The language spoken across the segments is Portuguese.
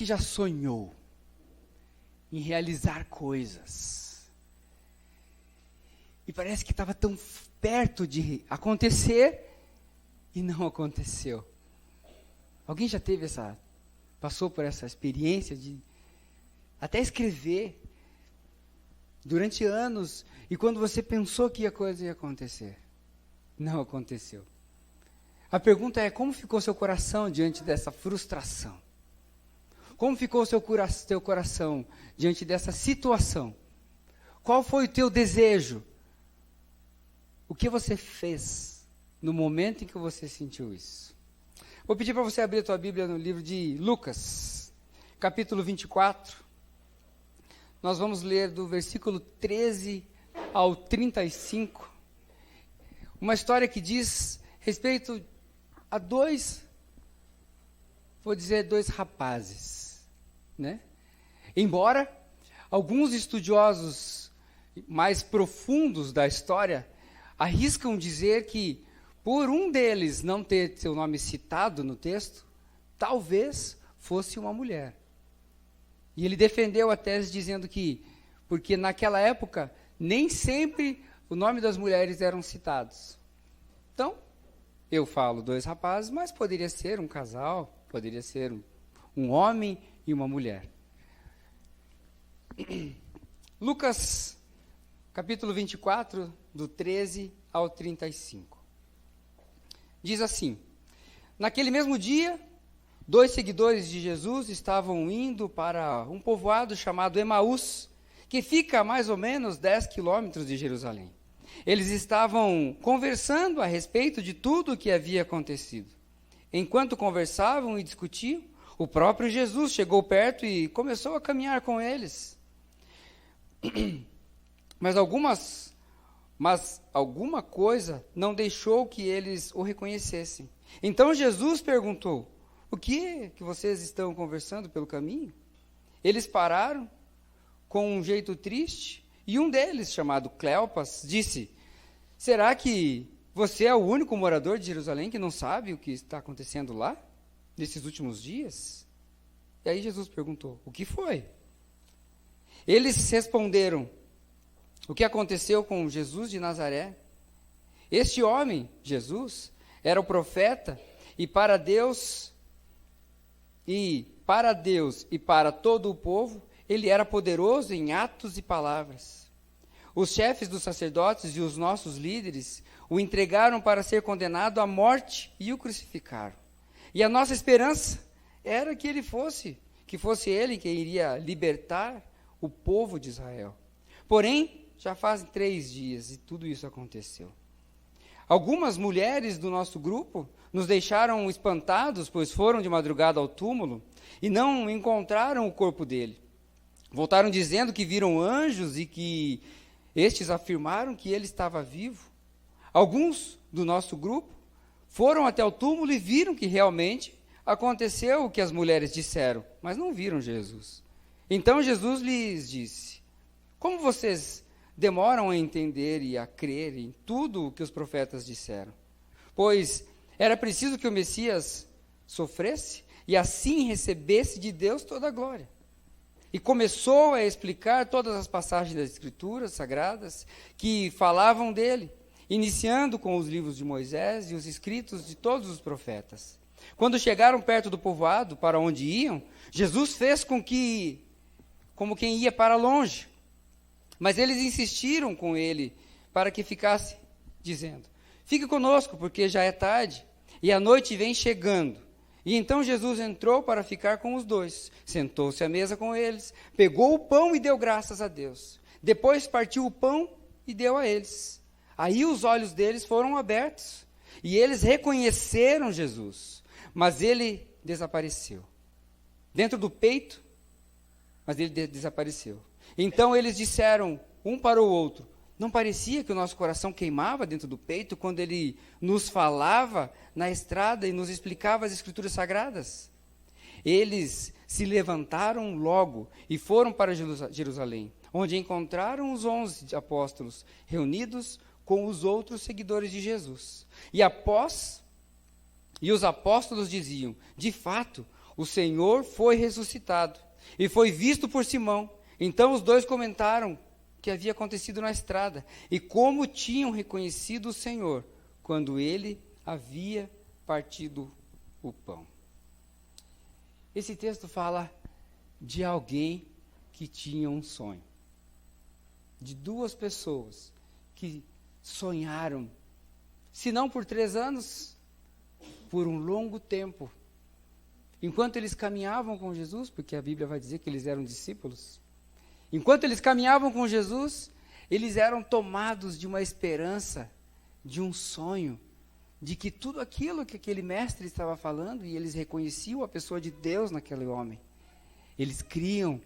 já sonhou em realizar coisas e parece que estava tão perto de acontecer e não aconteceu? Alguém já passou por essa experiência de até escrever durante anos e quando você pensou que a coisa ia acontecer, não aconteceu? A pergunta é: como ficou seu coração diante dessa frustração? Como ficou seu coração diante dessa situação? Qual foi o teu desejo? O que você fez no momento em que você sentiu isso? Vou pedir para você abrir a tua Bíblia no livro de Lucas, capítulo 24. Nós vamos ler do versículo 13 ao 35. Uma história que diz respeito a dois rapazes, né? Embora alguns estudiosos mais profundos da história arriscam dizer que, por um deles não ter seu nome citado no texto, talvez fosse uma mulher. E ele defendeu a tese dizendo que, porque naquela época, nem sempre o nome das mulheres eram citados. Então, eu falo dois rapazes, mas poderia ser um casal, poderia ser um homem e uma mulher. Lucas, capítulo 24, do 13 ao 35. Diz assim: naquele mesmo dia, 2 seguidores de Jesus estavam indo para um povoado chamado Emaús, que fica a mais ou menos 10 quilômetros de Jerusalém. Eles estavam conversando a respeito de tudo o que havia acontecido. Enquanto conversavam e discutiam, o próprio Jesus chegou perto e começou a caminhar com eles. Mas alguma coisa não deixou que eles o reconhecessem. Então Jesus perguntou: o que vocês estão conversando pelo caminho? Eles pararam com um jeito triste, e um deles, chamado Cleopas, disse: será que você é o único morador de Jerusalém que não sabe o que está acontecendo lá, nesses últimos dias? E aí Jesus perguntou: o que foi? Eles responderam: o que aconteceu com Jesus de Nazaré? Este homem, Jesus, era o profeta, e para Deus e para todo o povo, ele era poderoso em atos e palavras. Os chefes dos sacerdotes e os nossos líderes o entregaram para ser condenado à morte e o crucificaram. E a nossa esperança era que fosse ele quem iria libertar o povo de Israel. Porém, já fazem 3 dias e tudo isso aconteceu. Algumas mulheres do nosso grupo nos deixaram espantados, pois foram de madrugada ao túmulo e não encontraram o corpo dele. Voltaram dizendo que viram anjos e que estes afirmaram que ele estava vivo. Alguns do nosso grupo foram até o túmulo e viram que realmente aconteceu o que as mulheres disseram, mas não viram Jesus. Então Jesus lhes disse: como vocês demoram a entender e a crer em tudo o que os profetas disseram? Pois era preciso que o Messias sofresse e assim recebesse de Deus toda a glória. E começou a explicar todas as passagens das Escrituras Sagradas que falavam dele, iniciando com os livros de Moisés e os escritos de todos os profetas. Quando chegaram perto do povoado para onde iam, Jesus fez como quem ia para longe. Mas eles insistiram com ele para que ficasse, dizendo: fique conosco, porque já é tarde e a noite vem chegando. E então Jesus entrou para ficar com os dois, sentou-se à mesa com eles, pegou o pão e deu graças a Deus. Depois partiu o pão e deu a eles. Aí os olhos deles foram abertos e eles reconheceram Jesus, mas ele desapareceu. Dentro do peito, mas ele desapareceu. Então eles disseram um para o outro: não parecia que o nosso coração queimava dentro do peito quando ele nos falava na estrada e nos explicava as Escrituras Sagradas? Eles se levantaram logo e foram para Jerusalém, onde encontraram os 11 apóstolos reunidos com os outros seguidores de Jesus. E os apóstolos diziam: de fato, o Senhor foi ressuscitado e foi visto por Simão. Então os dois comentaram o que havia acontecido na estrada e como tinham reconhecido o Senhor quando ele havia partido o pão. Esse texto fala de alguém que tinha um sonho. De duas pessoas que sonharam, se não por 3 anos, por um longo tempo. Enquanto eles caminhavam com Jesus, porque a Bíblia vai dizer que eles eram discípulos, enquanto eles caminhavam com Jesus, eles eram tomados de uma esperança, de um sonho, de que tudo aquilo que aquele mestre estava falando, e eles reconheciam a pessoa de Deus naquele homem, eles criam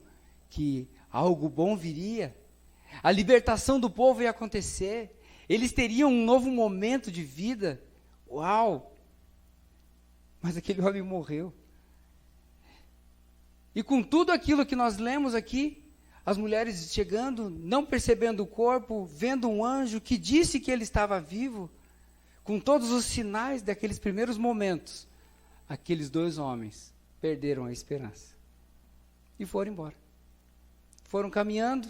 que algo bom viria, a libertação do povo ia acontecer, eles teriam um novo momento de vida. Uau! Mas aquele homem morreu. E com tudo aquilo que nós lemos aqui, as mulheres chegando, não percebendo o corpo, vendo um anjo que disse que ele estava vivo, com todos os sinais daqueles primeiros momentos, aqueles 2 homens perderam a esperança e foram embora. Foram caminhando,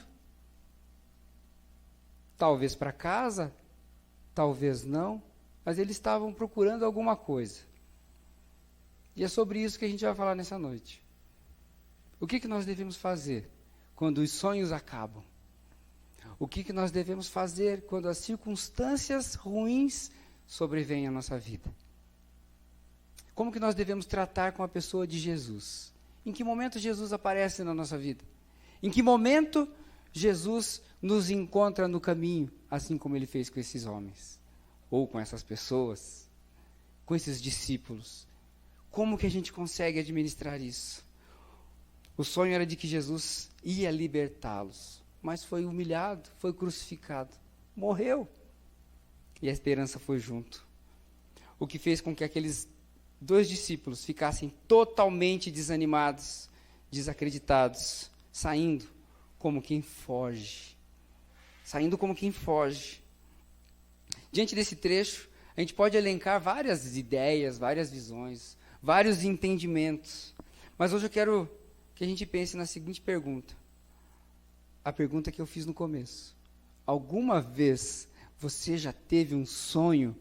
talvez para casa, talvez não, mas eles estavam procurando alguma coisa. E é sobre isso que a gente vai falar nessa noite. O que nós devemos fazer quando os sonhos acabam? O que nós devemos fazer quando as circunstâncias ruins sobrevêm à nossa vida? Como que nós devemos tratar com a pessoa de Jesus? Em que momento Jesus aparece na nossa vida? Em que momento Jesus nos encontra no caminho, assim como ele fez com esses homens? Ou com essas pessoas? Com esses discípulos? Como que a gente consegue administrar isso? O sonho era de que Jesus ia libertá-los, mas foi humilhado, foi crucificado, morreu. E a esperança foi junto. O que fez com que aqueles 2 discípulos ficassem totalmente desanimados, desacreditados, saindo como quem foge. Saindo como quem foge. Diante desse trecho, a gente pode elencar várias ideias, várias visões, vários entendimentos. Mas hoje eu quero que a gente pense na seguinte pergunta. A pergunta que eu fiz no começo. Alguma vez você já teve um sonho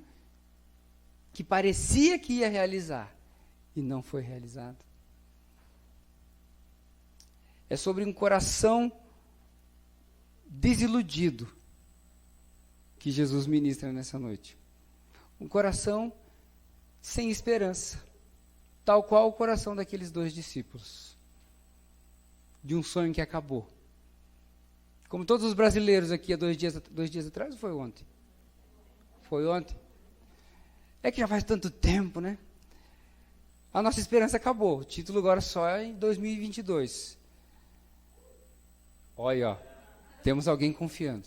que parecia que ia realizar e não foi realizado? É sobre um coração desiludido que Jesus ministra nessa noite. Um coração sem esperança, tal qual o coração daqueles 2 discípulos. De um sonho que acabou. Como todos os brasileiros aqui há 2 dias atrás, ou foi ontem? Foi ontem. É que já faz tanto tempo, né? A nossa esperança acabou. O título agora só é em 2022. Olha, ó, temos alguém confiando.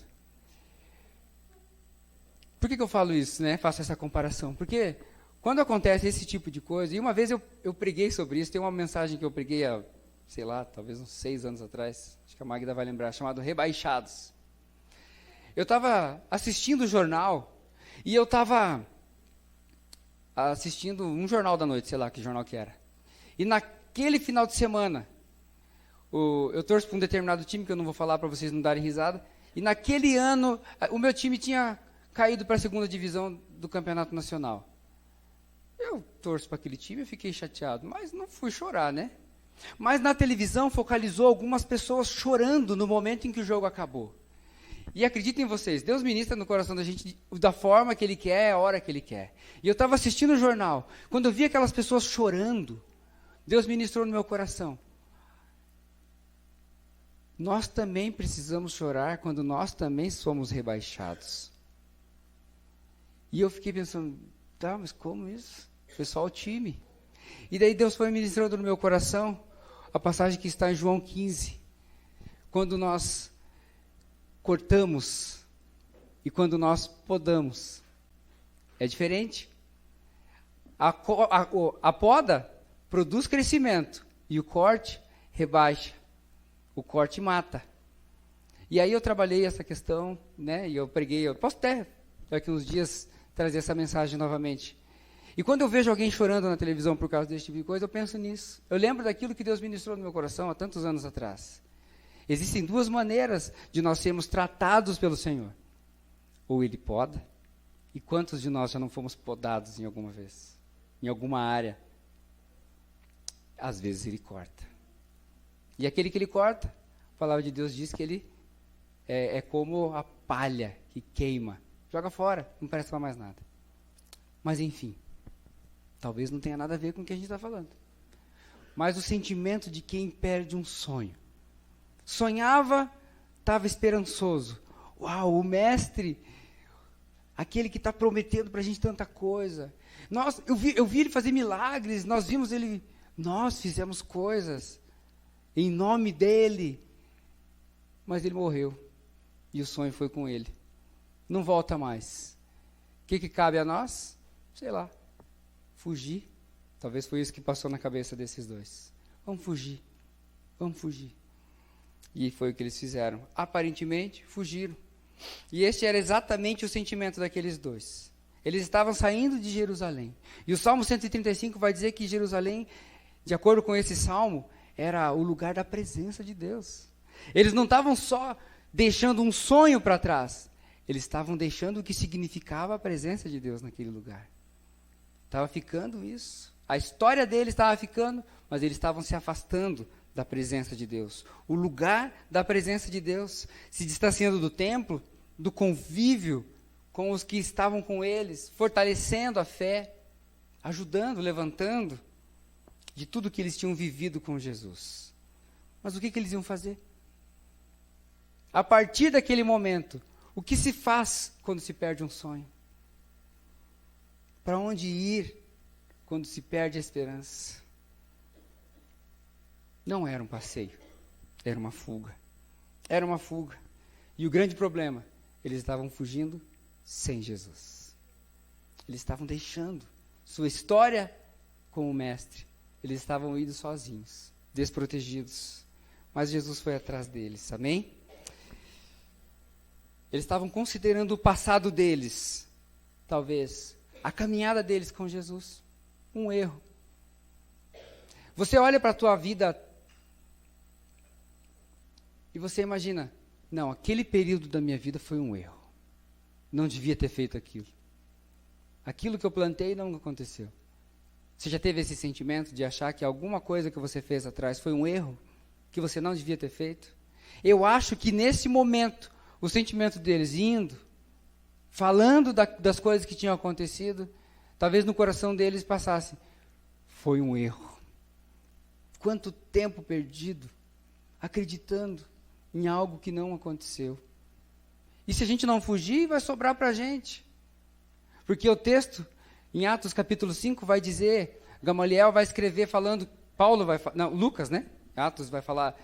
Por que eu falo isso, né? Faço essa comparação? Porque quando acontece esse tipo de coisa, e uma vez eu preguei sobre isso, tem uma mensagem que eu preguei há, sei lá, talvez uns 6 anos atrás, acho que a Magda vai lembrar, chamado Rebaixados. Eu estava assistindo o jornal, e eu estava assistindo um jornal da noite, sei lá que jornal que era. E naquele final de semana, eu torço para um determinado time, que eu não vou falar para vocês não darem risada, e naquele ano, o meu time tinha caído para a 2ª divisão do Campeonato Nacional. Eu torço para aquele time, eu fiquei chateado, mas não fui chorar, né? Mas na televisão focalizou algumas pessoas chorando no momento em que o jogo acabou. E acreditem vocês, Deus ministra no coração da gente da forma que Ele quer, a hora que Ele quer. E eu estava assistindo o jornal, quando eu vi aquelas pessoas chorando, Deus ministrou no meu coração. Nós também precisamos chorar quando nós também somos rebaixados. E eu fiquei pensando, tá, mas como isso? Foi só o time. E daí Deus foi ministrando no meu coração a passagem que está em João 15. Quando nós cortamos e quando nós podamos. É diferente. A poda produz crescimento e o corte rebaixa. O corte mata. E aí eu trabalhei essa questão, né? E eu preguei, eu posso até daqui uns dias trazer essa mensagem novamente. E quando eu vejo alguém chorando na televisão por causa desse tipo de coisa, eu penso nisso. Eu lembro daquilo que Deus ministrou no meu coração há tantos anos atrás. Existem duas maneiras de nós sermos tratados pelo Senhor. Ou Ele poda, e quantos de nós já não fomos podados em alguma vez? Em alguma área? Às vezes Ele corta. E aquele que Ele corta, a palavra de Deus diz que Ele é como a palha que queima. Joga fora, não presta para mais nada. Mas enfim, talvez não tenha nada a ver com o que a gente está falando. Mas o sentimento de quem perde um sonho. Sonhava, estava esperançoso. Uau, o mestre, aquele que está prometendo para a gente tanta coisa. Eu vi ele fazer milagres, nós fizemos coisas em nome dele. Mas ele morreu e o sonho foi com ele. Não volta mais. O que cabe a nós? Sei lá, fugir. Talvez foi isso que passou na cabeça desses dois. Vamos fugir. E foi o que eles fizeram. Aparentemente, fugiram. E este era exatamente o sentimento daqueles dois. Eles estavam saindo de Jerusalém. E o Salmo 135 vai dizer que Jerusalém, de acordo com esse salmo, era o lugar da presença de Deus. Eles não estavam só deixando um sonho para trás. Eles estavam deixando o que significava a presença de Deus naquele lugar. Estava ficando isso. A história deles estava ficando, mas eles estavam se afastando da presença de Deus. O lugar da presença de Deus, se distanciando do templo, do convívio com os que estavam com eles, fortalecendo a fé, ajudando, levantando, de tudo que eles tinham vivido com Jesus. Mas o que eles iam fazer? A partir daquele momento, o que se faz quando se perde um sonho? Para onde ir quando se perde a esperança? Não era um passeio, era uma fuga. Era uma fuga. E o grande problema, eles estavam fugindo sem Jesus. Eles estavam deixando sua história com o Mestre. Eles estavam indo sozinhos, desprotegidos. Mas Jesus foi atrás deles, amém? Eles estavam considerando o passado deles, talvez, a caminhada deles com Jesus, um erro. Você olha para a tua vida e você imagina, não, aquele período da minha vida foi um erro. Não devia ter feito aquilo. Aquilo que eu plantei não aconteceu. Você já teve esse sentimento de achar que alguma coisa que você fez atrás foi um erro, que você não devia ter feito? Eu acho que nesse momento, o sentimento deles indo, falando das coisas que tinham acontecido, talvez no coração deles passasse, foi um erro. Quanto tempo perdido, acreditando em algo que não aconteceu. E se a gente não fugir, vai sobrar para a gente. Porque o texto, em Atos capítulo 5, vai dizer, Gamaliel vai escrever falando, Lucas, né? Atos vai falar,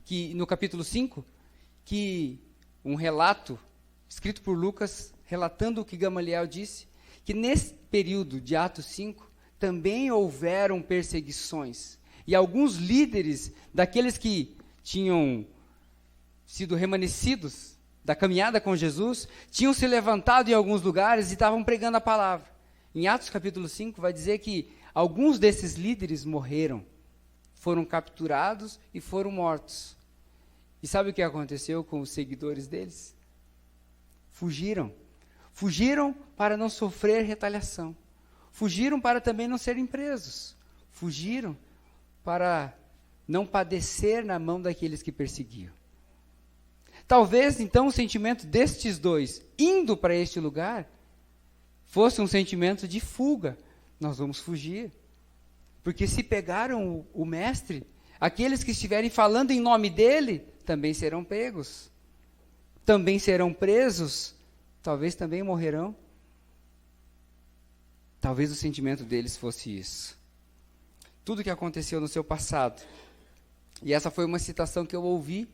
que no capítulo 5, que um relato, escrito por Lucas, relatando o que Gamaliel disse, que nesse período de Atos 5, também houveram perseguições. E alguns líderes, daqueles que tinham sido remanescidos da caminhada com Jesus, tinham se levantado em alguns lugares e estavam pregando a palavra. Em Atos capítulo 5 vai dizer que alguns desses líderes morreram, foram capturados e foram mortos. E sabe o que aconteceu com os seguidores deles? Fugiram. Fugiram para não sofrer retaliação. Fugiram para também não serem presos. Fugiram para não padecer na mão daqueles que perseguiam. Talvez, então, o sentimento destes dois, indo para este lugar, fosse um sentimento de fuga. Nós vamos fugir. Porque se pegaram o mestre, aqueles que estiverem falando em nome dele, também serão pegos. Também serão presos. Talvez também morrerão. Talvez o sentimento deles fosse isso. Tudo que aconteceu no seu passado. E essa foi uma citação que eu ouvi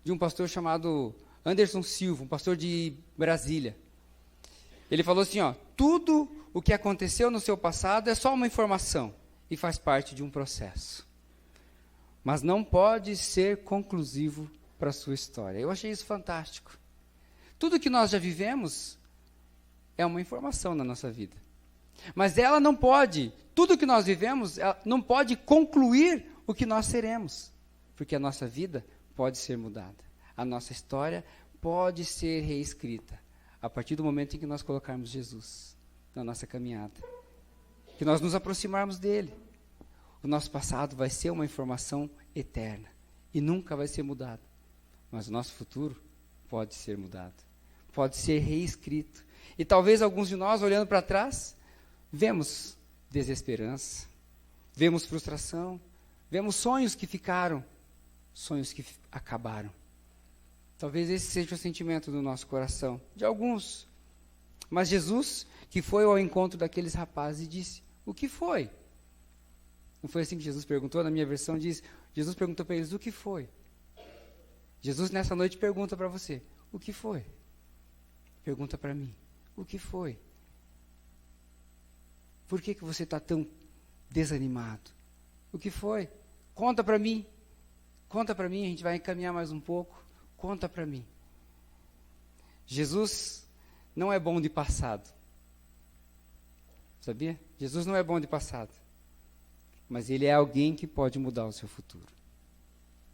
de um pastor chamado Anderson Silva, um pastor de Brasília. Ele falou assim, tudo o que aconteceu no seu passado é só uma informação e faz parte de um processo. Mas não pode ser conclusivo para a sua história. Eu achei isso fantástico. Tudo que nós já vivemos é uma informação na nossa vida. Mas ela não pode, tudo que nós vivemos, ela não pode concluir o que nós seremos. Porque a nossa vida pode ser mudada. A nossa história pode ser reescrita. A partir do momento em que nós colocarmos Jesus na nossa caminhada. Que nós nos aproximarmos dele. O nosso passado vai ser uma informação eterna. E nunca vai ser mudado. Mas o nosso futuro pode ser mudado. Pode ser reescrito. E talvez alguns de nós, olhando para trás, vemos desesperança, vemos frustração, vemos sonhos que ficaram, sonhos que acabaram. Talvez esse seja o sentimento do nosso coração, de alguns. Mas Jesus, que foi ao encontro daqueles rapazes e disse, o que foi? Não foi assim que Jesus perguntou? Na minha versão diz, Jesus perguntou para eles, o que foi? Jesus nessa noite pergunta para você, o que foi? Pergunta para mim, o que foi? Por que você está tão desanimado? O que foi? Conta para mim. Conta para mim, a gente vai encaminhar mais um pouco. Conta para mim. Jesus não é bom de passado. Sabia? Jesus não é bom de passado. Mas ele é alguém que pode mudar o seu futuro.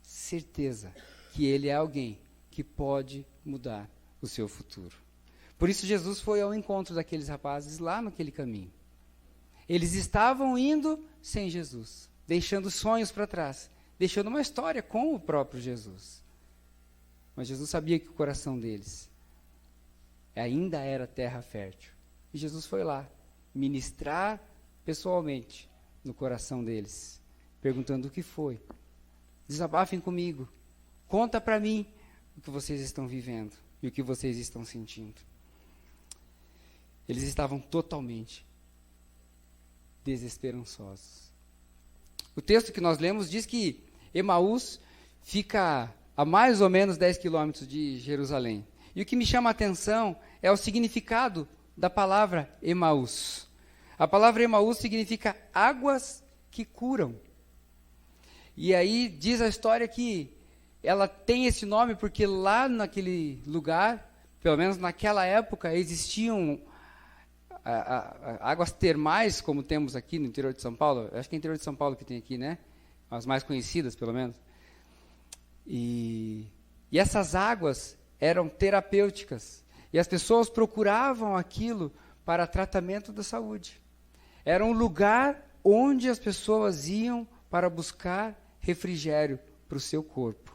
Certeza que ele é alguém que pode mudar o seu futuro. Por isso Jesus foi ao encontro daqueles rapazes lá naquele caminho. Eles estavam indo sem Jesus, deixando sonhos para trás, deixando uma história com o próprio Jesus. Mas Jesus sabia que o coração deles ainda era terra fértil. E Jesus foi lá, ministrar pessoalmente no coração deles, perguntando o que foi. Desabafem comigo, conta para mim o que vocês estão vivendo e o que vocês estão sentindo. Eles estavam totalmente desesperançosos. O texto que nós lemos diz que Emaús fica a mais ou menos 10 quilômetros de Jerusalém. E o que me chama a atenção é o significado da palavra Emaús. A palavra Emaús significa águas que curam. E aí diz a história que ela tem esse nome porque lá naquele lugar, pelo menos naquela época, existiam águas termais, como temos aqui no interior de São Paulo. Acho que é o interior de São Paulo que tem aqui, né? As mais conhecidas, pelo menos. E essas águas eram terapêuticas. E as pessoas procuravam aquilo para tratamento da saúde. Era um lugar onde as pessoas iam para buscar refrigério para o seu corpo.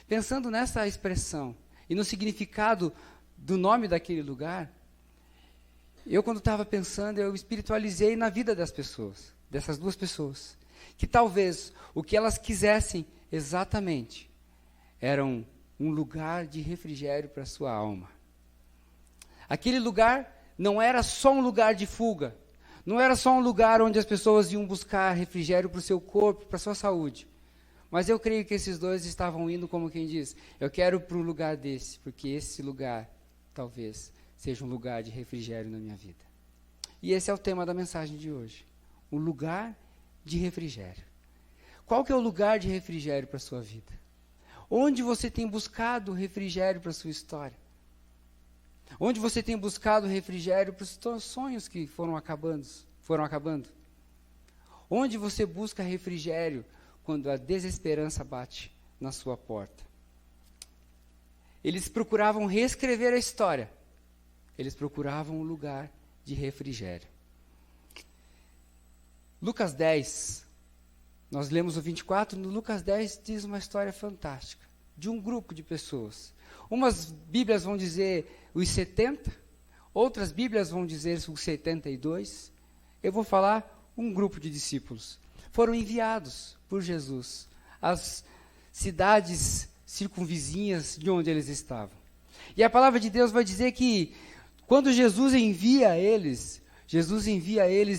Pensando nessa expressão e no significado do nome daquele lugar, eu, quando estava pensando, eu espiritualizei na vida das pessoas, dessas duas pessoas, que talvez o que elas quisessem exatamente era um lugar de refrigério para a sua alma. Aquele lugar não era só um lugar de fuga, não era só um lugar onde as pessoas iam buscar refrigério para o seu corpo, para a sua saúde. Mas eu creio que esses dois estavam indo como quem diz, eu quero para um lugar desse, porque esse lugar, talvez, seja um lugar de refrigério na minha vida. E esse é o tema da mensagem de hoje. Um lugar de refrigério. Qual que é o lugar de refrigério para a sua vida? Onde você tem buscado refrigério para a sua história? Onde você tem buscado refrigério para os seus sonhos que foram acabando? Onde você busca refrigério quando a desesperança bate na sua porta? Eles procuravam reescrever a história. Eles procuravam um lugar de refrigério. Lucas 10, nós lemos o 24, no Lucas 10 diz uma história fantástica, de um grupo de pessoas. Umas Bíblias vão dizer os 70, outras Bíblias vão dizer os 72. Eu vou falar um grupo de discípulos. Foram enviados por Jesus às cidades circunvizinhas de onde eles estavam. E a palavra de Deus vai dizer que quando Jesus envia eles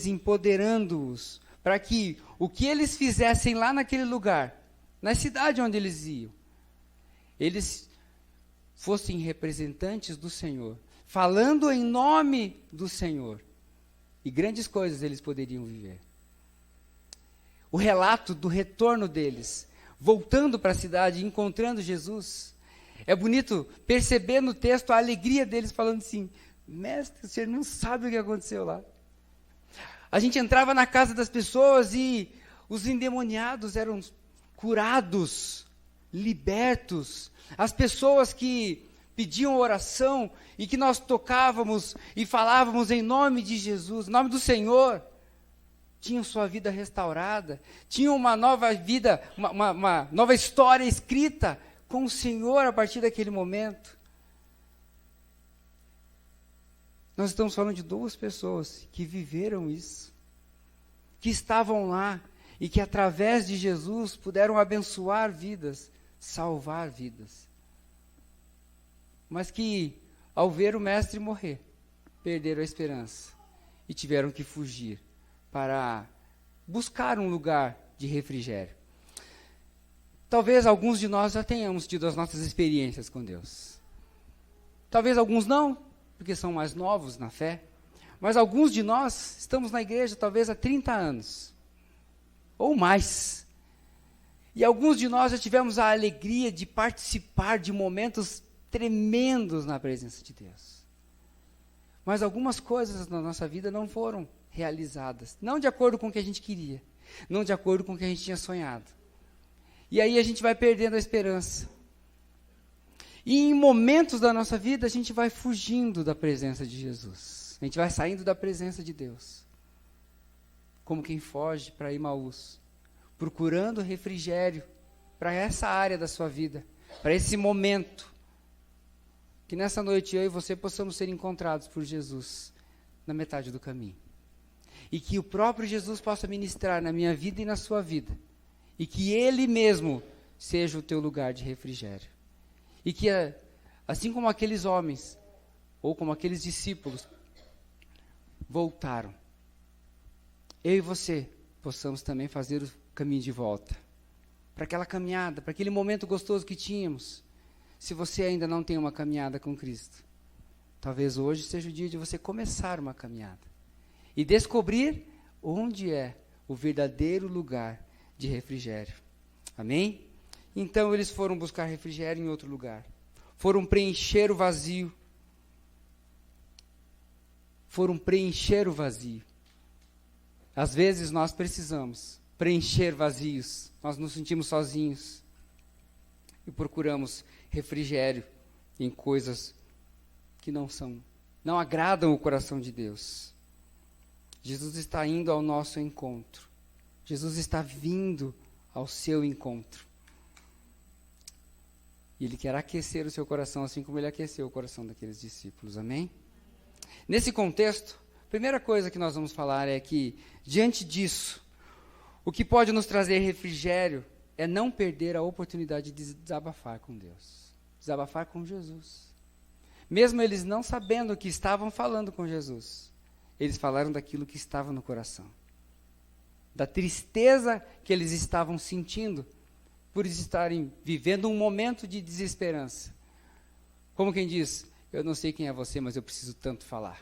empoderando-os para que o que eles fizessem lá naquele lugar, na cidade onde eles iam, eles fossem representantes do Senhor, falando em nome do Senhor. E grandes coisas eles poderiam viver. O relato do retorno deles, voltando para a cidade, encontrando Jesus, é bonito perceber no texto a alegria deles falando assim, mestre, você não sabe o que aconteceu lá. A gente entrava na casa das pessoas e os endemoniados eram curados, libertos. As pessoas que pediam oração e que nós tocávamos e falávamos em nome de Jesus, em nome do Senhor, tinham sua vida restaurada, tinham uma nova vida, uma nova história escrita com o Senhor a partir daquele momento. Nós estamos falando de 2 pessoas que viveram isso, que estavam lá e que através de Jesus puderam abençoar vidas, salvar vidas. Mas que, ao ver o mestre morrer, perderam a esperança e tiveram que fugir para buscar um lugar de refrigério. Talvez alguns de nós já tenhamos tido as nossas experiências com Deus. Talvez alguns não, porque são mais novos na fé. Mas alguns de nós estamos na igreja talvez há 30 anos, ou mais. E alguns de nós já tivemos a alegria de participar de momentos tremendos na presença de Deus. Mas algumas coisas na nossa vida não foram realizadas, não de acordo com o que a gente queria, não de acordo com o que a gente tinha sonhado. E aí a gente vai perdendo a esperança. E em momentos da nossa vida a gente vai fugindo da presença de Jesus. A gente vai saindo da presença de Deus. Como quem foge para Emaús, procurando refrigério para essa área da sua vida, para esse momento. Que nessa noite eu e você possamos ser encontrados por Jesus na metade do caminho. E que o próprio Jesus possa ministrar na minha vida e na sua vida. E que Ele mesmo seja o teu lugar de refrigério. E que, assim como aqueles homens, ou como aqueles discípulos, voltaram, eu e você possamos também fazer o caminho de volta. Para aquela caminhada, para aquele momento gostoso que tínhamos. Se você ainda não tem uma caminhada com Cristo, talvez hoje seja o dia de você começar uma caminhada. E descobrir onde é o verdadeiro lugar de refrigério. Amém? Então eles foram buscar refrigério em outro lugar. Foram preencher o vazio. Foram preencher o vazio. Às vezes nós precisamos preencher vazios. Nós nos sentimos sozinhos. E procuramos refrigério em coisas que não agradam o coração de Deus. Jesus está indo ao nosso encontro. Jesus está vindo ao seu encontro. E Ele quer aquecer o seu coração, assim como Ele aqueceu o coração daqueles discípulos. Amém? Nesse contexto, a primeira coisa que nós vamos falar é que, diante disso, o que pode nos trazer refrigério é não perder a oportunidade de desabafar com Deus. Desabafar com Jesus. Mesmo eles não sabendo que estavam falando com Jesus, eles falaram daquilo que estava no coração. Da tristeza que eles estavam sentindo por estarem vivendo um momento de desesperança. Como quem diz, eu não sei quem é você, mas eu preciso tanto falar.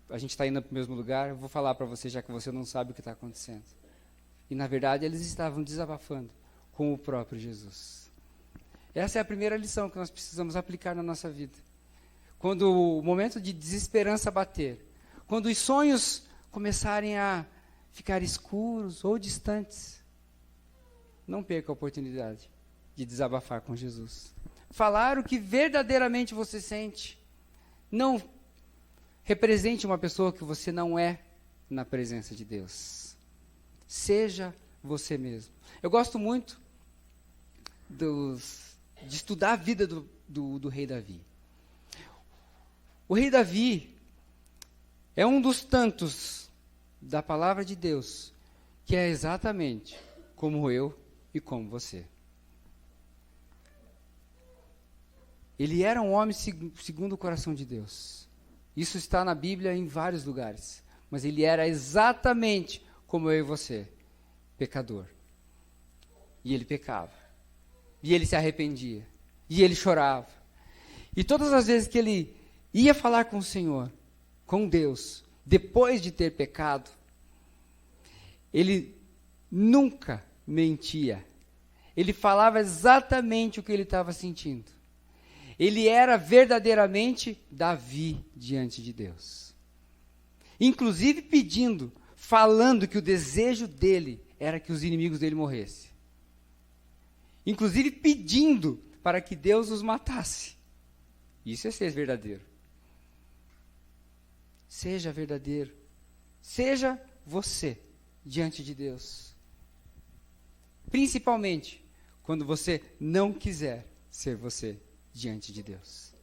A gente está indo para o mesmo lugar, eu vou falar para você, já que você não sabe o que está acontecendo. E, na verdade, eles estavam desabafando com o próprio Jesus. Essa é a primeira lição que nós precisamos aplicar na nossa vida. Quando o momento de desesperança bater, quando os sonhos começarem a ficar escuros ou distantes, não perca a oportunidade de desabafar com Jesus. Falar o que verdadeiramente você sente. Não represente uma pessoa que você não é na presença de Deus. Seja você mesmo. Eu gosto muito de estudar a vida do rei Davi. O rei Davi é um dos tantos da palavra de Deus que é exatamente como eu e como você. Ele era um homem segundo o coração de Deus. Isso está na Bíblia em vários lugares. Mas ele era exatamente como eu e você, pecador. E ele pecava. E ele se arrependia. E ele chorava. E todas as vezes que ele ia falar com o Senhor, com Deus, depois de ter pecado, ele nunca mentia. Ele falava exatamente o que ele estava sentindo. Ele era verdadeiramente Davi diante de Deus. inclusive pedindo, falando que o desejo dele era que os inimigos dele morressem. Inclusive pedindo para que Deus os matasse. Isso é ser verdadeiro. Seja verdadeiro. Seja você diante de Deus. Principalmente quando você não quiser ser você diante de Deus.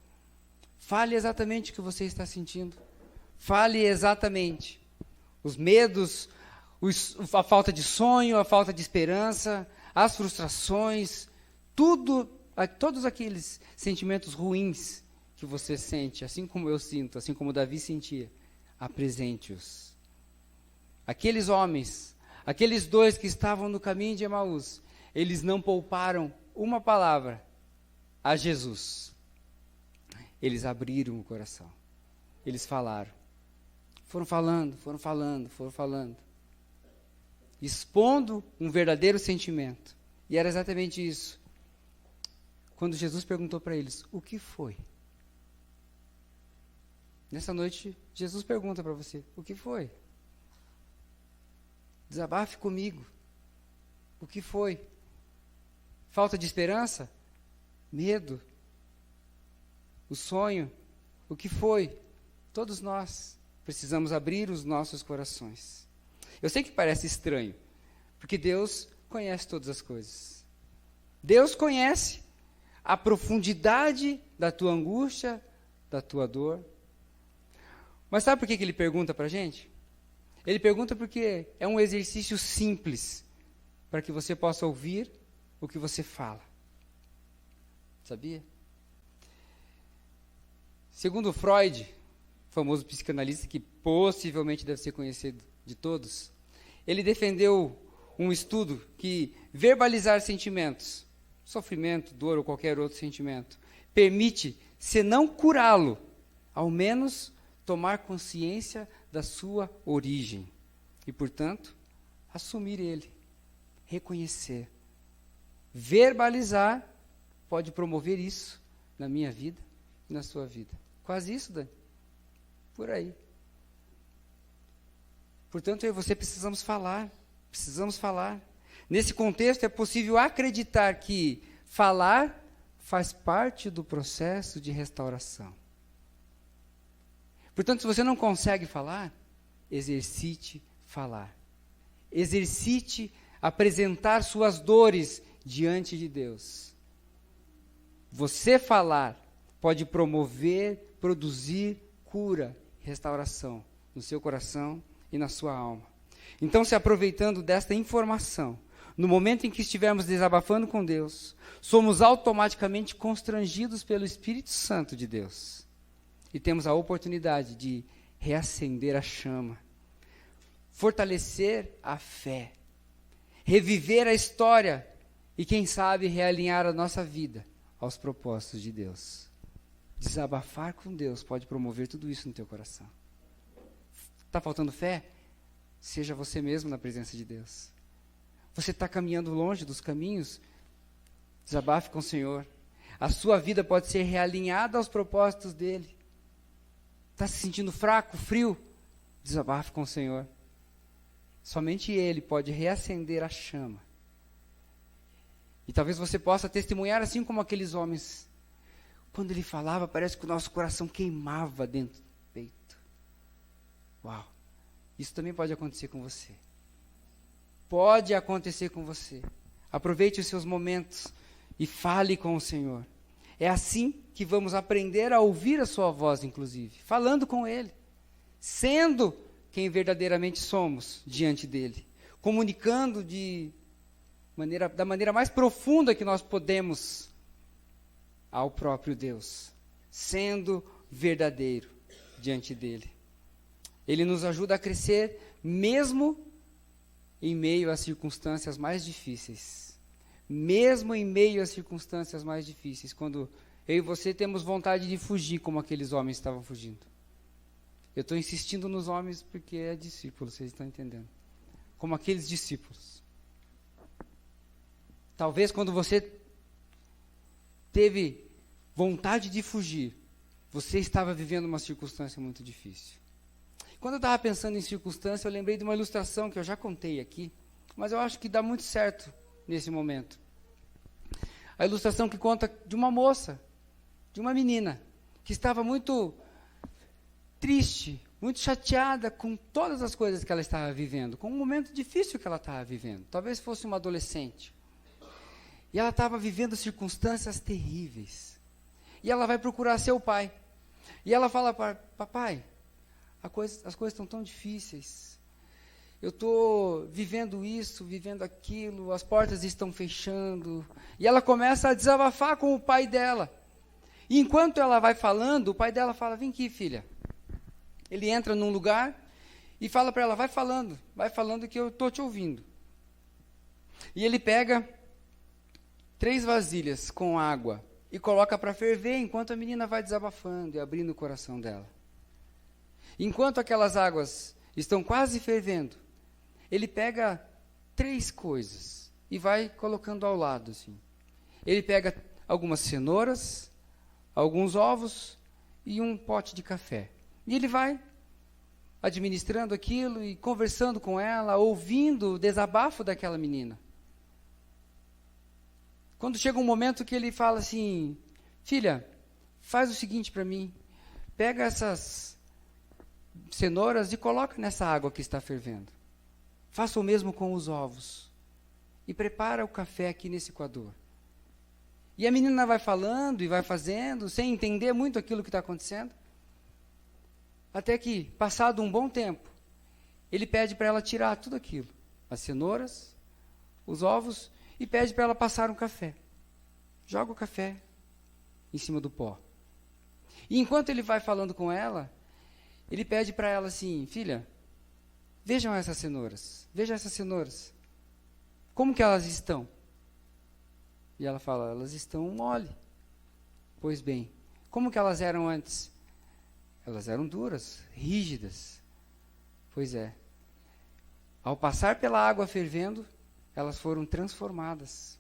Fale exatamente o que você está sentindo. Fale exatamente os medos, a falta de sonho, a falta de esperança, as frustrações, todos aqueles sentimentos ruins que você sente, assim como eu sinto, assim como Davi sentia, apresente-os. Aqueles homens, aqueles dois que estavam no caminho de Emaús, eles não pouparam uma palavra a Jesus. Eles abriram o coração. Eles falaram. Foram falando. Expondo um verdadeiro sentimento. E era exatamente isso. Quando Jesus perguntou para eles, o que foi? Nessa noite, Jesus pergunta para você, o que foi? Desabafe comigo. O que foi? Falta de esperança? Medo? O sonho? O que foi? Todos nós precisamos abrir os nossos corações. Eu sei que parece estranho, porque Deus conhece todas as coisas. Deus conhece a profundidade da tua angústia, da tua dor. Mas sabe por que Ele pergunta para a gente? Ele pergunta porque é um exercício simples, para que você possa ouvir o que você fala. Sabia? Segundo Freud, famoso psicanalista que possivelmente deve ser conhecido de todos, ele defendeu um estudo que verbalizar sentimentos, sofrimento, dor ou qualquer outro sentimento, permite, se não curá-lo, ao menos tomar consciência da sua origem e, portanto, assumir ele, reconhecer. Verbalizar pode promover isso na minha vida e na sua vida. Quase isso, Dani. Por aí. Portanto, eu e você precisamos falar. Nesse contexto, é possível acreditar que falar faz parte do processo de restauração. Portanto, se você não consegue falar, exercite falar. Exercite apresentar suas dores diante de Deus. Você falar pode promover, produzir cura, restauração no seu coração e na sua alma. Então, se aproveitando desta informação, no momento em que estivermos desabafando com Deus, somos automaticamente constrangidos pelo Espírito Santo de Deus. E temos a oportunidade de reacender a chama, fortalecer a fé, reviver a história e, quem sabe, realinhar a nossa vida aos propósitos de Deus. Desabafar com Deus pode promover tudo isso no teu coração. Está faltando fé? Seja você mesmo na presença de Deus. Você está caminhando longe dos caminhos? Desabafe com o Senhor. A sua vida pode ser realinhada aos propósitos dEle. Está se sentindo fraco, frio? Desabafe com o Senhor. Somente Ele pode reacender a chama. E talvez você possa testemunhar assim como aqueles homens. Quando Ele falava, parece que o nosso coração queimava dentro do peito. Uau! Isso também pode acontecer com você. Pode acontecer com você. Aproveite os seus momentos e fale com o Senhor. É assim que vamos aprender a ouvir a sua voz, inclusive, falando com Ele, sendo quem verdadeiramente somos diante dEle, comunicando da maneira mais profunda que nós podemos ao próprio Deus, sendo verdadeiro diante dEle. Ele nos ajuda a crescer mesmo em meio às circunstâncias mais difíceis. Mesmo em meio às circunstâncias mais difíceis, quando eu e você temos vontade de fugir como aqueles homens estavam fugindo. Eu estou insistindo nos homens porque é discípulo, vocês estão entendendo. Como aqueles discípulos. Talvez quando você teve vontade de fugir, você estava vivendo uma circunstância muito difícil. Quando eu estava pensando em circunstância, eu lembrei de uma ilustração que eu já contei aqui, mas eu acho que dá muito certo nesse momento. A ilustração que conta de uma moça, de uma menina, que estava muito triste, muito chateada com todas as coisas que ela estava vivendo, com um momento difícil que ela estava vivendo. Talvez fosse uma adolescente. E ela estava vivendo circunstâncias terríveis. E ela vai procurar seu pai. E ela fala para papai, as coisas estão tão difíceis. Eu estou vivendo isso, vivendo aquilo, as portas estão fechando. E ela começa a desabafar com o pai dela. E enquanto ela vai falando, o pai dela fala, vem aqui, filha. Ele entra num lugar e fala para ela, vai falando que eu estou te ouvindo. E ele pega 3 vasilhas com água e coloca para ferver enquanto a menina vai desabafando e abrindo o coração dela. Enquanto aquelas águas estão quase fervendo, ele pega 3 coisas e vai colocando ao lado, assim. Ele pega algumas cenouras, alguns ovos e um pote de café. E ele vai administrando aquilo e conversando com ela, ouvindo o desabafo daquela menina. Quando chega um momento que ele fala assim, filha, faz o seguinte para mim, pega essas cenouras e coloca nessa água que está fervendo. Faça o mesmo com os ovos. E prepara o café aqui nesse coador. E a menina vai falando e vai fazendo, sem entender muito aquilo que está acontecendo. Até que, passado um bom tempo, ele pede para ela tirar tudo aquilo. As cenouras, os ovos, e pede para ela passar um café. Joga o café em cima do pó. E enquanto ele vai falando com ela, ele pede para ela assim, filha, vejam essas cenouras. Como que elas estão? E ela fala, elas estão mole. Pois bem, como que elas eram antes? Elas eram duras, rígidas. Pois é. Ao passar pela água fervendo, elas foram transformadas.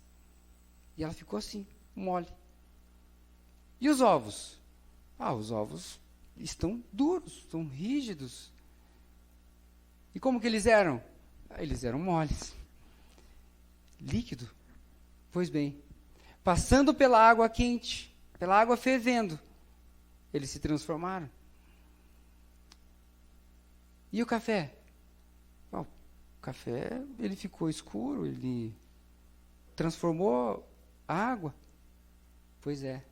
E ela ficou assim, mole. E os ovos? Os ovos estão duros, estão rígidos. E como que eles eram? Eles eram moles. Líquido. Pois bem, passando pela água quente, pela água fervendo, eles se transformaram. E o café? O café, ele ficou escuro, ele transformou a água. Pois é.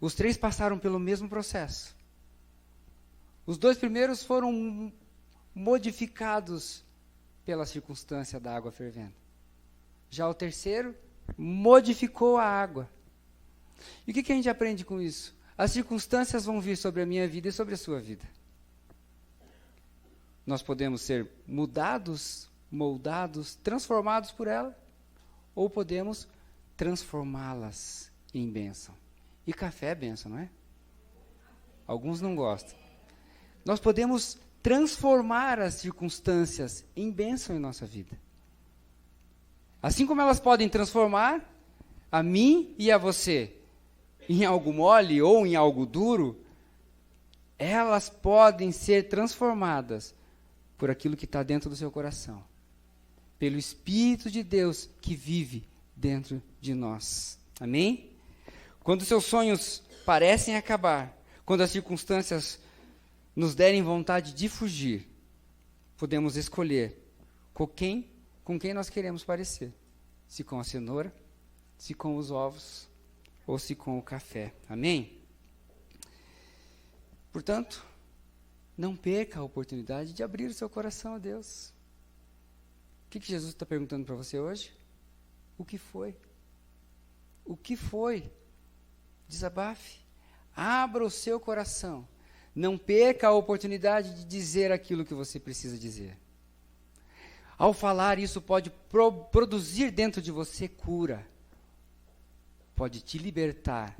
Os 3 passaram pelo mesmo processo. Os 2 primeiros foram modificados pela circunstância da água fervendo. Já o terceiro modificou a água. E o que a gente aprende com isso? As circunstâncias vão vir sobre a minha vida e sobre a sua vida. Nós podemos ser mudados, moldados, transformados por ela, ou podemos transformá-las em bênção. E café é bênção, não é? Alguns não gostam. Nós podemos transformar as circunstâncias em bênção em nossa vida. Assim como elas podem transformar a mim e a você em algo mole ou em algo duro, elas podem ser transformadas por aquilo que está dentro do seu coração, pelo Espírito de Deus que vive dentro de nós. Amém? Quando seus sonhos parecem acabar, quando as circunstâncias nos derem vontade de fugir, podemos escolher com quem nós queremos parecer. Se com a cenoura, se com os ovos, ou se com o café. Amém? Portanto, não perca a oportunidade de abrir o seu coração a Deus. O que Jesus está perguntando para você hoje? O que foi? O que foi? Desabafe. Abra o seu coração. Não perca a oportunidade de dizer aquilo que você precisa dizer. Ao falar, isso pode produzir dentro de você cura. Pode te libertar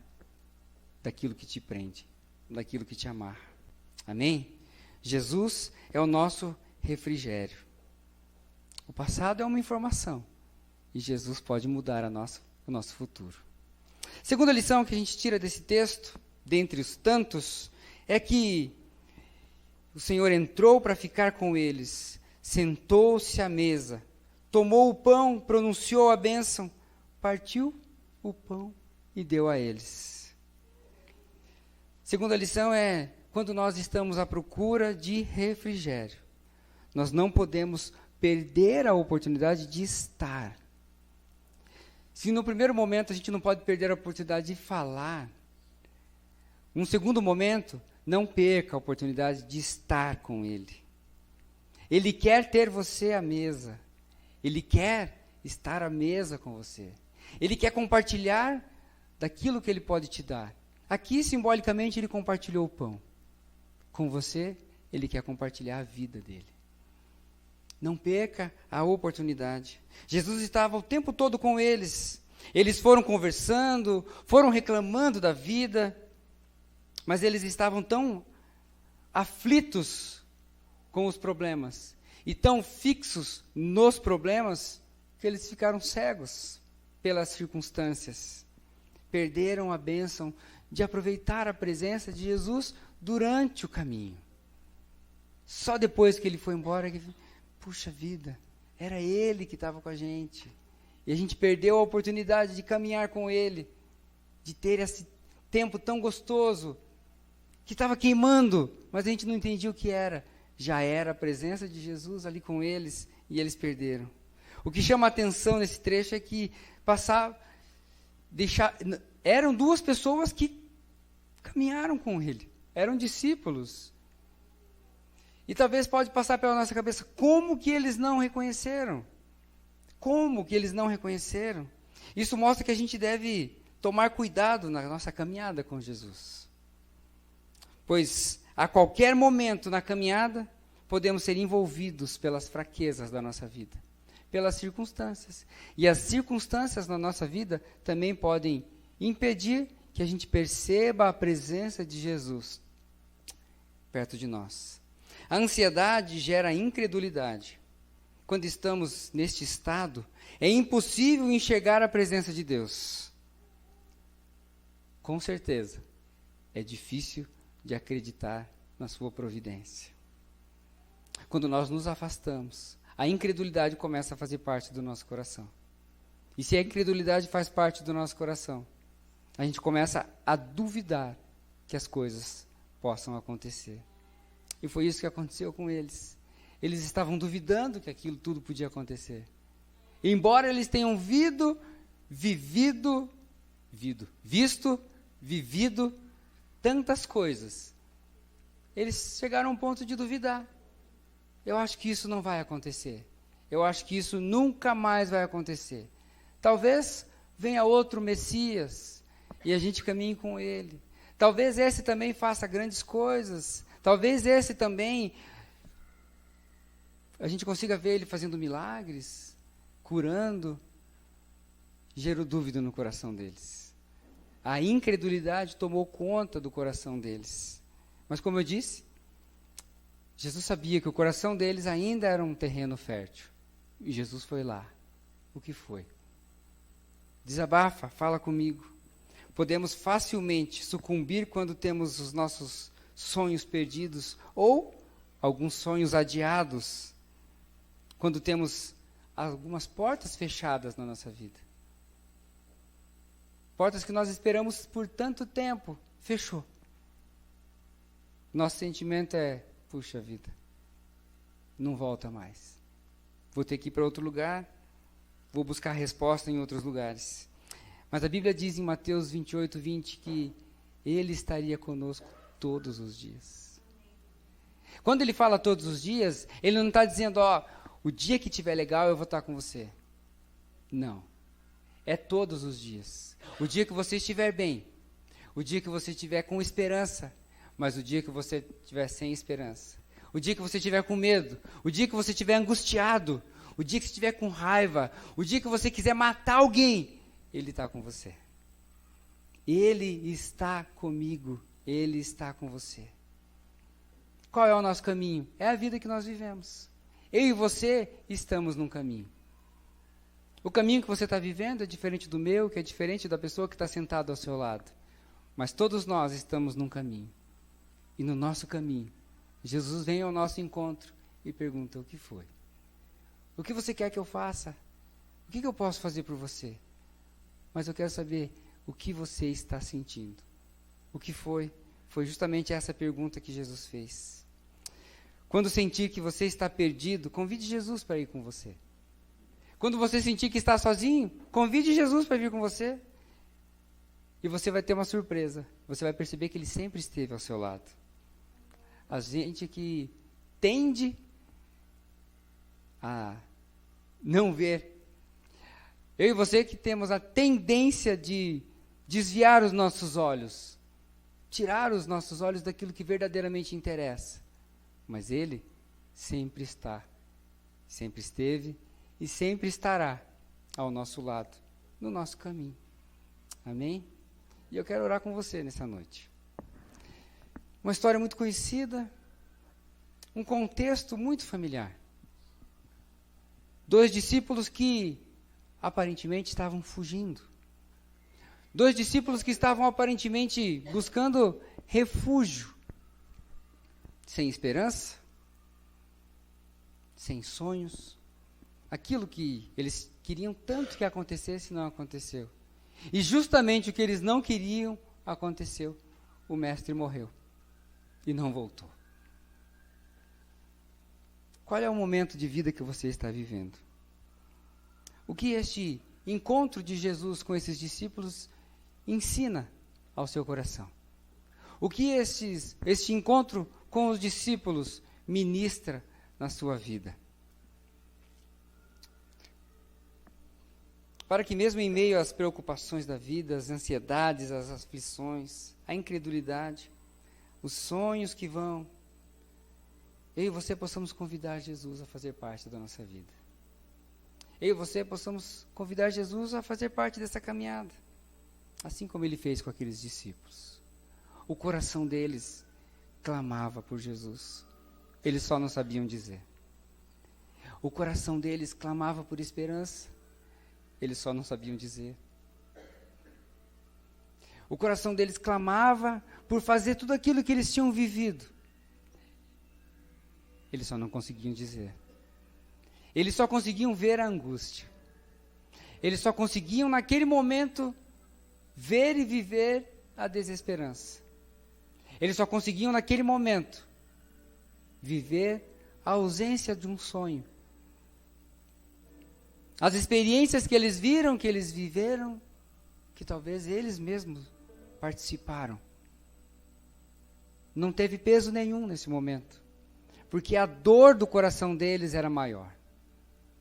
daquilo que te prende, daquilo que te amarra. Amém? Jesus é o nosso refrigério. O passado é uma informação. E Jesus pode mudar o nosso futuro. Segunda lição que a gente tira desse texto, dentre os tantos, é que o Senhor entrou para ficar com eles, sentou-se à mesa, tomou o pão, pronunciou a bênção, partiu o pão e deu a eles. Segunda lição é, quando nós estamos à procura de refrigério, nós não podemos perder a oportunidade de estar. Se no primeiro momento a gente não pode perder a oportunidade de falar, num segundo momento, não perca a oportunidade de estar com Ele. Ele quer ter você à mesa. Ele quer estar à mesa com você. Ele quer compartilhar daquilo que Ele pode te dar. Aqui, simbolicamente, Ele compartilhou o pão. Com você, Ele quer compartilhar a vida dEle. Não perca a oportunidade. Jesus estava o tempo todo com eles. Eles foram conversando, foram reclamando da vida, mas eles estavam tão aflitos com os problemas e tão fixos nos problemas que eles ficaram cegos pelas circunstâncias. Perderam a bênção de aproveitar a presença de Jesus durante o caminho. Só depois que ele foi embora, que, puxa vida, era ele que estava com a gente. E a gente perdeu a oportunidade de caminhar com ele, de ter esse tempo tão gostoso, que estava queimando, mas a gente não entendia o que era. Já era a presença de Jesus ali com eles, e eles perderam. O que chama a atenção nesse trecho é que eram duas pessoas que caminharam com ele, eram discípulos. E talvez pode passar pela nossa cabeça, como que eles não reconheceram? Como que eles não reconheceram? Isso mostra que a gente deve tomar cuidado na nossa caminhada com Jesus. Pois a qualquer momento na caminhada, podemos ser envolvidos pelas fraquezas da nossa vida, pelas circunstâncias. E as circunstâncias na nossa vida também podem impedir que a gente perceba a presença de Jesus perto de nós. A ansiedade gera incredulidade. Quando estamos neste estado, é impossível enxergar a presença de Deus. Com certeza, é difícil de acreditar na sua providência. Quando nós nos afastamos, a incredulidade começa a fazer parte do nosso coração. E se a incredulidade faz parte do nosso coração, a gente começa a duvidar que as coisas possam acontecer. E foi isso que aconteceu com eles. Eles estavam duvidando que aquilo tudo podia acontecer. Embora eles tenham vivido tantas coisas, eles chegaram a um ponto de duvidar. Eu acho que isso não vai acontecer. Eu acho que isso nunca mais vai acontecer. Talvez venha outro Messias e a gente caminhe com ele. Talvez esse também faça grandes coisas. Talvez esse também a gente consiga ver ele fazendo milagres, curando. Gerou dúvida no coração deles. A incredulidade tomou conta do coração deles. Mas como eu disse, Jesus sabia que o coração deles ainda era um terreno fértil. E Jesus foi lá. O que foi? Desabafa, fala comigo. Podemos facilmente sucumbir quando temos os nossos sonhos perdidos ou alguns sonhos adiados, quando temos algumas portas fechadas na nossa vida. Portas que nós esperamos por tanto tempo, fechou. Nosso sentimento é, puxa vida, não volta mais. Vou ter que ir para outro lugar, vou buscar resposta em outros lugares. Mas a Bíblia diz em Mateus 28:20 que Ele estaria conosco todos os dias. Quando Ele fala todos os dias, Ele não está dizendo, o dia que estiver legal eu vou estar com você. Não. É todos os dias. O dia que você estiver bem, o dia que você estiver com esperança, mas o dia que você estiver sem esperança, o dia que você estiver com medo, o dia que você estiver angustiado, o dia que você estiver com raiva, o dia que você quiser matar alguém, Ele está com você. Ele está comigo, Ele está com você. Qual é o nosso caminho? É a vida que nós vivemos. Eu e você estamos num caminho. O caminho que você está vivendo é diferente do meu, que é diferente da pessoa que está sentada ao seu lado. Mas todos nós estamos num caminho. E no nosso caminho, Jesus vem ao nosso encontro e pergunta: o que foi? O que você quer que eu faça? O que eu posso fazer por você? Mas eu quero saber o que você está sentindo. O que foi? Foi justamente essa pergunta que Jesus fez. Quando sentir que você está perdido, convide Jesus para ir com você. Quando você sentir que está sozinho, convide Jesus para vir com você. E você vai ter uma surpresa. Você vai perceber que Ele sempre esteve ao seu lado. A gente que tende a não ver. Eu e você que temos a tendência de desviar os nossos olhos, tirar os nossos olhos daquilo que verdadeiramente interessa. Mas Ele sempre está, sempre esteve e sempre estará ao nosso lado, no nosso caminho. Amém? E eu quero orar com você nessa noite. Uma história muito conhecida, um contexto muito familiar. 2 discípulos que aparentemente estavam fugindo. 2 discípulos que estavam aparentemente buscando refúgio. Sem esperança, sem sonhos. Aquilo que eles queriam tanto que acontecesse, não aconteceu. E justamente o que eles não queriam, aconteceu. O mestre morreu e não voltou. Qual é o momento de vida que você está vivendo? O que este encontro de Jesus com esses discípulos ensina ao seu coração? O que este encontro com os discípulos ministra na sua vida? Para que mesmo em meio às preocupações da vida, às ansiedades, às aflições, à incredulidade, os sonhos que vão, eu e você possamos convidar Jesus a fazer parte da nossa vida. Eu e você possamos convidar Jesus a fazer parte dessa caminhada, assim como Ele fez com aqueles discípulos. O coração deles clamava por Jesus, eles só não sabiam dizer. O coração deles clamava por esperança, eles só não sabiam dizer. O coração deles clamava por fazer tudo aquilo que eles tinham vivido. Eles só não conseguiam dizer. Eles só conseguiam ver a angústia. Eles só conseguiam, naquele momento, ver e viver a desesperança. Eles só conseguiam, naquele momento, viver a ausência de um sonho. As experiências que eles viram, que eles viveram, que talvez eles mesmos participaram. Não teve peso nenhum nesse momento, porque a dor do coração deles era maior.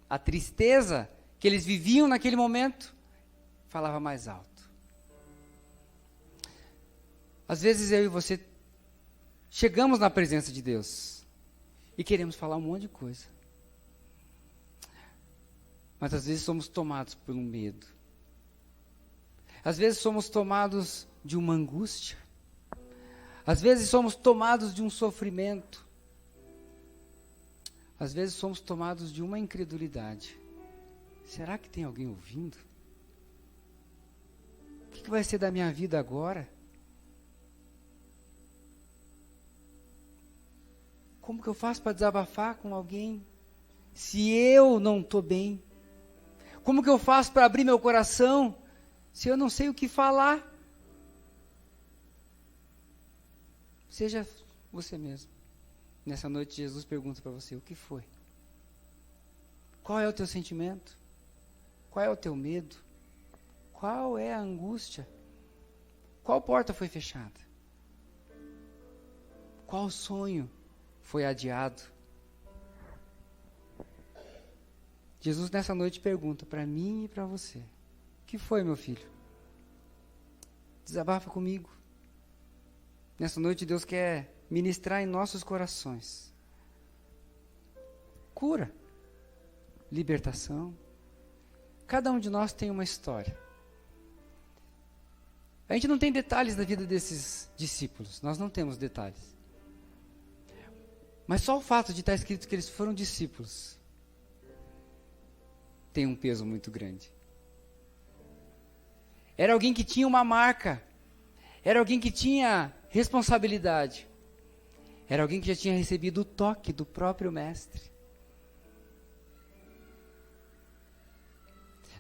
A tristeza que eles viviam naquele momento falava mais alto. Às vezes eu e você chegamos na presença de Deus e queremos falar um monte de coisa. Mas às vezes somos tomados por um medo. Às vezes somos tomados de uma angústia. Às vezes somos tomados de um sofrimento. Às vezes somos tomados de uma incredulidade. Será que tem alguém ouvindo? O que vai ser da minha vida agora? Como que eu faço para desabafar com alguém se eu não estou bem? Como que eu faço para abrir meu coração se eu não sei o que falar? Seja você mesmo. Nessa noite Jesus pergunta para você: o que foi? Qual é o teu sentimento? Qual é o teu medo? Qual é a angústia? Qual porta foi fechada? Qual sonho foi adiado? Jesus nessa noite pergunta para mim e para você: o que foi, meu filho? Desabafa comigo. Nessa noite Deus quer ministrar em nossos corações cura, libertação. Cada um de nós tem uma história. A gente não tem detalhes da vida desses discípulos, nós não temos detalhes. Mas só o fato de estar escrito que eles foram discípulos tem um peso muito grande. Era alguém que tinha uma marca, era alguém que tinha responsabilidade, Era alguém que já tinha recebido o toque do próprio Mestre.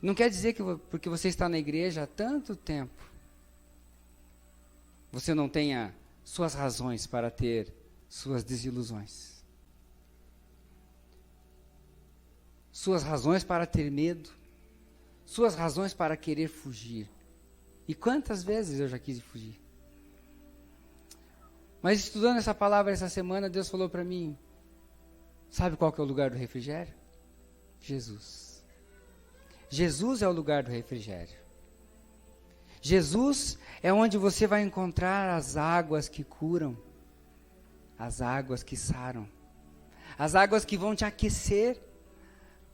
Não quer dizer que porque você está na igreja há tanto tempo, você não tenha suas razões para ter suas desilusões. Suas razões para ter medo. Suas razões para querer fugir. E quantas vezes eu já quis fugir? Mas estudando essa palavra essa semana, Deus falou para mim, sabe qual que é o lugar do refrigério? Jesus. Jesus é o lugar do refrigério. Jesus é onde você vai encontrar as águas que curam, as águas que saram, as águas que vão te aquecer,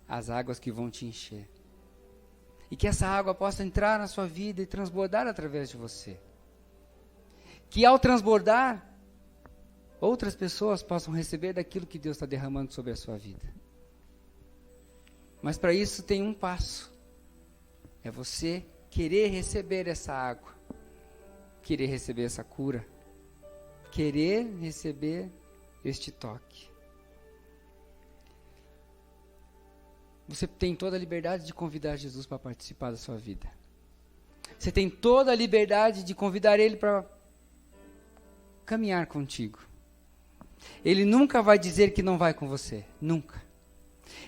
as águas que vão te encher. E que essa água possa entrar na sua vida e transbordar através de você. Que ao transbordar, outras pessoas possam receber daquilo que Deus está derramando sobre a sua vida. Mas para isso tem um passo. É você querer receber essa água. Querer receber essa cura. Querer receber este toque. Você tem toda a liberdade de convidar Jesus para participar da sua vida. Você tem toda a liberdade de convidar Ele para caminhar contigo. Ele nunca vai dizer que não vai com você. Nunca.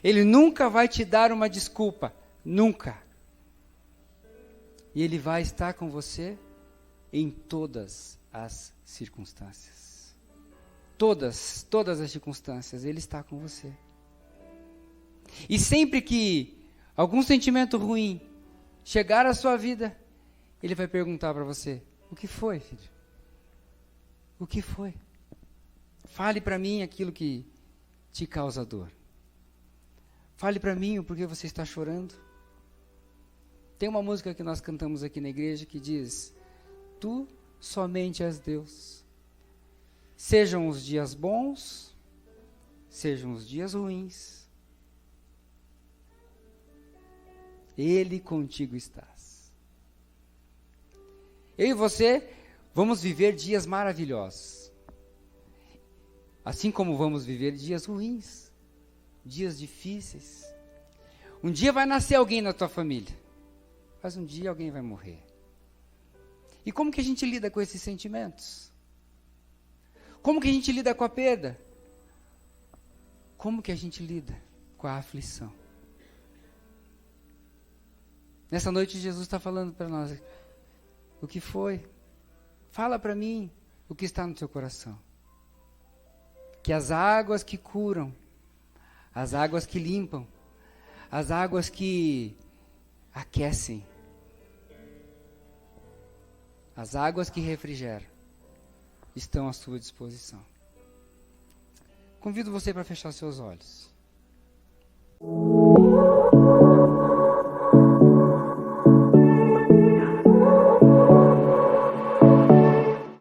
Ele nunca vai te dar uma desculpa. Nunca. E Ele vai estar com você em todas as circunstâncias. Todas as circunstâncias, Ele está com você. E sempre que algum sentimento ruim chegar à sua vida, Ele vai perguntar para você, o que foi, filho? O que foi? Fale para mim aquilo que te causa dor. Fale para mim o porquê você está chorando. Tem uma música que nós cantamos aqui na igreja que diz, Tu somente és Deus. Sejam os dias bons, sejam os dias ruins, Ele contigo estás. Eu e você vamos viver dias maravilhosos. Assim como vamos viver dias ruins, dias difíceis. Um dia vai nascer alguém na tua família, mas um dia alguém vai morrer. E como que a gente lida com esses sentimentos? Como que a gente lida com a perda? Como que a gente lida com a aflição? Nessa noite Jesus está falando para nós, o que foi? Fala para mim o que está no teu coração. Que as águas que curam, as águas que limpam, as águas que aquecem, as águas que refrigeram, estão à sua disposição. Convido você para fechar seus olhos.